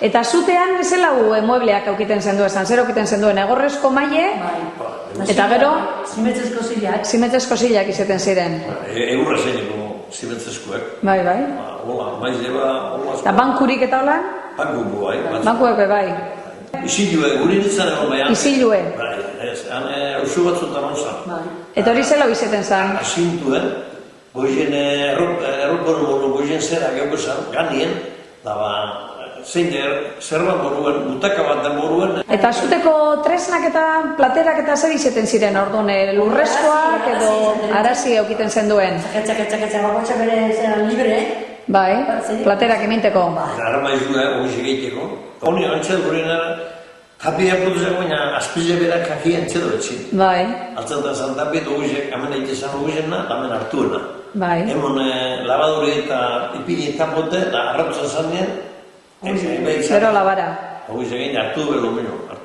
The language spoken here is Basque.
Eta zutean zelau muebleak aukiten zendu esan, zer aukiten zenduen, egorrezko maile, eta gero... Simetrezko zilak. Simetrezko zilak izeten ziren. Egurra zeineko simetrezkoek. Bai. Hola, maize ba... Eta bankurik eta holan? Bankuko, bai. Bankuek bai. Isilue, guri nintzen egon baian. Isilue. Bai, han eusu batzutan onzan. Eta hori zelau izeten zan? Asintuen, goizien errokoren moru, goizien zera geukuzan, ganien, da ba, zein zerbat moruen, butaka bat den moruen. Eta zuteko tresnak eta platerak eta zer izeten ziren, orduan, lurrezkoak edo arazi aukiten zenduen? Etxak, bakotxa bere zeran libre. Bai, platerak eminteko. Ara maizue, goizik egiteko. Honi, antxedo gurena, tapia produzak baina azpizia berak kaki antxedo etxin. Bai. Altzatan zan tapia duguzek, hemen egitezan duguzena, eta hemen hartuena. Bai. Hemen labaduri eta ipini eta bote, eta arrautzen zan nien, Gero labara. Hoguz egin hartu belo mino.